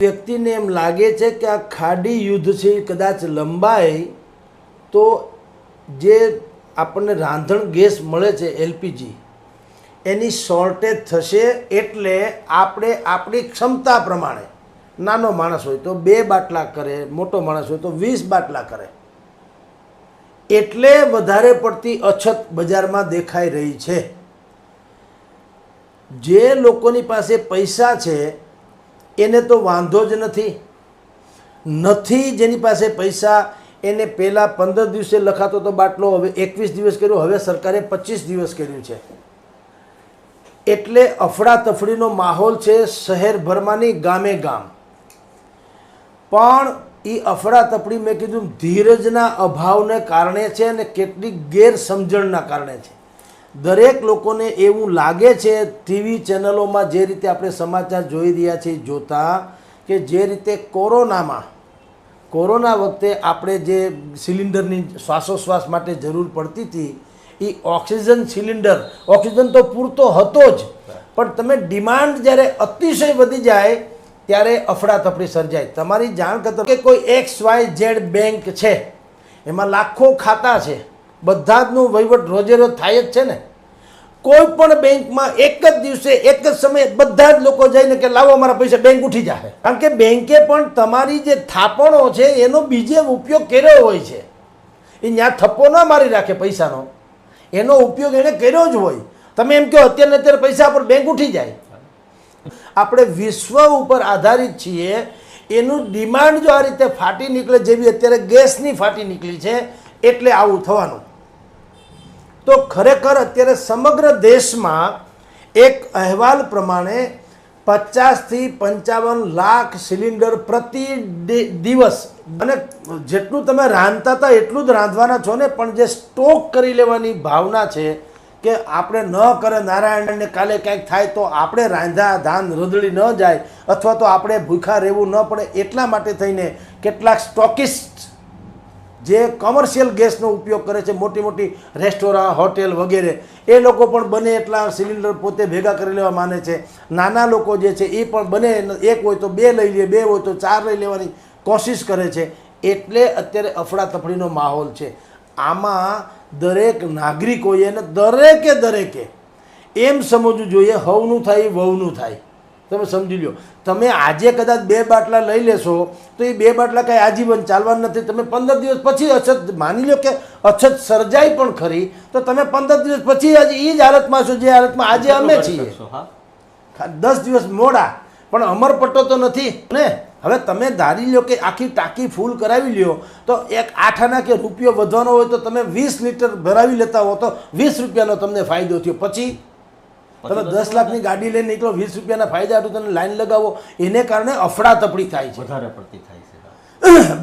વ્યક્તિને એમ લાગે છે કે આ ખાડી યુદ્ધ છે કદાચ લંબાય તો જે આપણને રાંધણ ગેસ મળે છે એલપીજી એની શોર્ટેજ થશે, એટલે આપણે આપણી ક્ષમતા પ્રમાણે નાનો માણસ હોય તો 2 બાટલા કરે, મોટો માણસ હોય તો 20 બાટલા કરે, એટલે વધારે પડતી અછત બજારમાં દેખાઈ રહી છે. જે લોકોની પાસે પૈસા છે એને તો વાંધો જ નથી. જેની પાસે પૈસા એને પહેલાં 15 દિવસે લખાતો તો બાટલો હવે 21 દિવસ કર્યો, હવે સરકારે 25 દિવસ કર્યું છે. એટલે અફડાતફડીનો માહોલ છે શહેરભરમાંની ગામે ગામ. પણ એ અફડાતફડી મેં કીધું ધીરજના અભાવને કારણે છે અને કેટલીક ગેરસમજણના કારણે છે. દરેક લોકોને એવું લાગે છે ટીવી ચેનલોમાં જે રીતે આપણે સમાચાર જોઈ રહ્યા છીએ જોતા કે જે રીતે કોરોના વખતે આપણે જે સિલિન્ડરની શ્વાસોશ્વાસ માટે જરૂર પડતી હતી એ ઓક્સિજન સિલિન્ડર, ઓક્સિજન તો પૂરતો હતો જ, પણ તમે ડિમાન્ડ જ્યારે અતિશય વધી જાય ત્યારે અફડાતફડી સર્જાય. તમારી જાણ કરતો કે કોઈ XYZ બેંક છે, એમાં લાખો ખાતા છે, બધા જનું વહીવટ રોજે રોજ થાય જ છે ને. કોઈ પણ બેંકમાં એક જ દિવસે એક જ સમયે બધા જ લોકો જઈને કે લાવો અમારા પૈસા, બેંક ઉઠી જાય. કારણ કે બેંકે પણ તમારી જે થાપણો છે એનો બીજે ઉપયોગ કર્યો હોય છે. એ ત્યાં થપ્પો ના મારી રાખે પૈસાનો, એનો ઉપયોગ એણે કર્યો જ હોય. તમે એમ કહો અત્યારે પૈસા પર બેંક ઉઠી જાય. આપણે વિશ્વ ઉપર આધારિત છીએ, એનું ડિમાન્ડ જો આ રીતે ફાટી નીકળે, જેવી અત્યારે ગેસની ફાટી નીકળી છે, એટલે આવું થવાનું. તો ખરેખર અત્યારે સમગ્ર દેશમાં એક અહેવાલ પ્રમાણે 50 થી 55 લાખ સિલિન્ડર પ્રતિ દિવસ, અને જેટલું તમે રાંધતા હતા એટલું જ રાંધવાના છો ને, પણ જે સ્ટોક કરી લેવાની ભાવના છે કે આપણે ન કરે નારાયણને કાલે કંઈક થાય તો આપણે રાંધા ધાન રદડી ન જાય, અથવા તો આપણે ભૂખા રહેવું ન પડે, એટલા માટે થઈને કેટલાક સ્ટોકિસ્ટ જે કોમર્શિયલ ગેસનો ઉપયોગ કરે છે, મોટી મોટી રેસ્ટોરાં, હોટેલ વગેરે, એ લોકો પણ બને એટલા સિલિન્ડર પોતે ભેગા કરી લેવા માને છે. નાના લોકો જે છે એ પણ બને એક હોય તો 2 લઈ લે, 2 હોય તો 4 લઈ લેવાની કોશિશ કરે છે. એટલે અત્યારે અફડાતફડીનો માહોલ છે. આમાં દરેક નાગરિકોએ અને દરેકે એમ સમજવું જોઈએ, હવનું થાય વહુનું થાય. તમે સમજી લો, તમે આજે કદાચ 2 બાટલા લઈ લેશો તો એ 2 બાટલા કાંઈ આજીવન ચાલવાના નથી. તમે 15 દિવસ પછી અછત, માની લો કે અછત સર્જાય પણ ખરી, તો તમે 15 દિવસ પછી એ જ હાલતમાં છો જે હાલતમાં આજે અમે છીએ. 10 દિવસ મોડા, પણ અમરપટ્ટો તો નથી ને. હવે તમે ધારી લો કે આખી ટાંકી ફૂલ કરાવી લ્યો તો એક 8 આના કે રૂપિયો વધવાનો હોય તો તમે 20 લીટર ભરાવી લેતા હો તો 20 રૂપિયાનો તમને ફાયદો થયો. પછી તમે 10 લાખની ગાડી લઈને નીકળો, 20 રૂપિયાના ફાયદા હાટુ તમે લાઈન લગાવો, એને કારણે અફડાતફડી થાય છે, વધારે પડતી થાય છે.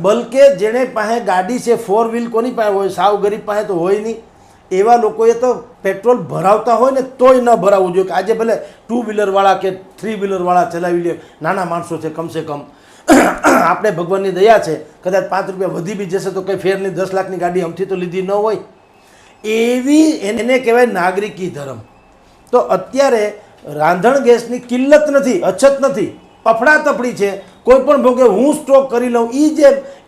બલકે જેને પાસે ગાડી છે 4 વ્હીલ કોની પાસે હોય, સાવ ગરીબ પાસે તો હોય નહીં. એવા લોકોએ તો પેટ્રોલ ભરાવતા હોય ને તોય ન ભરાવવું જોઈએ. કે આજે ભલે 2 વ્હીલરવાળા કે 3 વ્હીલરવાળા ચલાવી લે, નાના માણસો છે, કમસે કમ આપણે ભગવાનની દયા છે કદાચ 5 રૂપિયા વધી બી જશે તો કંઈ ફેર નહીં. 10 લાખની ગાડી અમથી તો લીધી ન હોય. એવી એને કહેવાય નાગરિકી ધર્મ. તો અત્યારે રાંધણ ગેસની કિલ્લત નથી, અછત નથી, અફડાતફડી છે. કોઈ પણ ભોગે હું સ્ટોક કરી લઉં,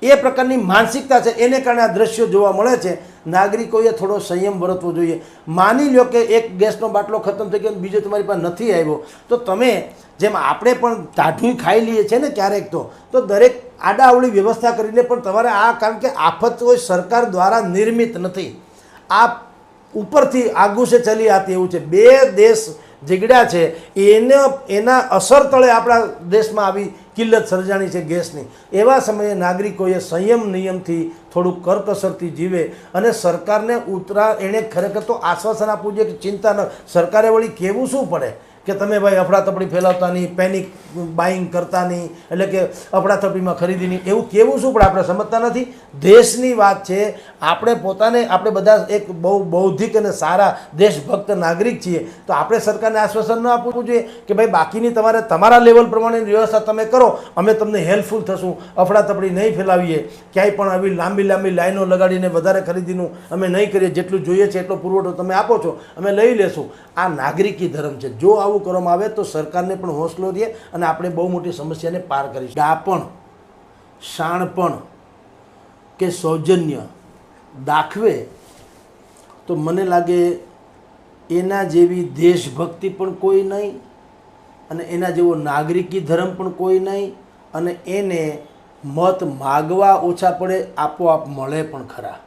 એ પ્રકારની માનસિકતા છે, એને કારણે આ દ્રશ્યો જોવા મળે છે. નાગરિકોએ થોડો સંયમ વર્તવો જોઈએ. માની લો કે એક ગેસનો બાટલો ખતમ થઈ ગયો, બીજો તમારી પાસે નથી આવ્યો, તો તમે જેમ આપણે પણ ટાઢું ખાઈ લઈએ છીએ ને ક્યારેક, તો દરેક આડાઅવળી વ્યવસ્થા કરીને પણ તમારે આ, કારણ કે આફત કોઈ સરકાર દ્વારા નિર્મિત નથી, આ ઉપરથી આગુશે ચલી આતી એવું છે. 2 દેશ ઝઘડ્યા છે, એના અસર તળે આપણા દેશમાં આવી કિલ્લત સર્જાણી છે ગેસની. એવા સમયે નાગરિકોએ સંયમ નિયમથી થોડુંક કરકસરથી જીવે અને સરકારને એણે ખરેખર તો આશ્વાસન આપવું જોઈએ કે ચિંતા ન. સરકારે વળી કહેવું શું પડે કે તમે ભાઈ અફડાતફડી ફેલાવતા નહીં, પેનિક બાઇંગ કરતા નહીં, એટલે કે અફડાતફડીમાં ખરીદી નહીં, એવું કહેવું શું પડે? આપણે સમજતા નથી. દેશની વાત છે, આપણે પોતાને, આપણે બધા એક બહુ બૌદ્ધિક અને સારા દેશભક્ત નાગરિક છીએ, તો આપણે સરકારને આશ્વાસન ન આપવું જોઈએ કે ભાઈ બાકીની તમારા લેવલ પ્રમાણેની વ્યવસ્થા તમે કરો, અમે તમને હેલ્પફુલ થશું, અફડાતફડી નહીં ફેલાવીએ, ક્યાંય પણ આવી લાંબી લાઈનો લગાડીને વધારે ખરીદીનું અમે નહીં કરીએ, જેટલું જોઈએ છે એટલો પુરવઠો તમે આપો છો અમે લઈ લેશું. આ નાગરિકી ધર્મ છે. જો આવું ચાલુ કરવામાં આવે તો સરકારને પણ હોંસલો રહે અને આપણે બહુ મોટી સમસ્યાને પાર કરીશું. ડાપણ, શાણપણ કે સૌજન્ય દાખવે તો મને લાગે એના જેવી દેશભક્તિ પણ કોઈ નહીં અને એના જેવો નાગરિકી ધર્મ પણ કોઈ નહીં અને એને મત માગવા ઓછા પડે, આપોઆપ મળે પણ ખરા.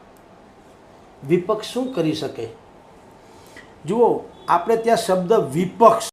વિપક્ષ શું કરી શકે? જુઓ, આપણે ત્યાં શબ્દ વિપક્ષ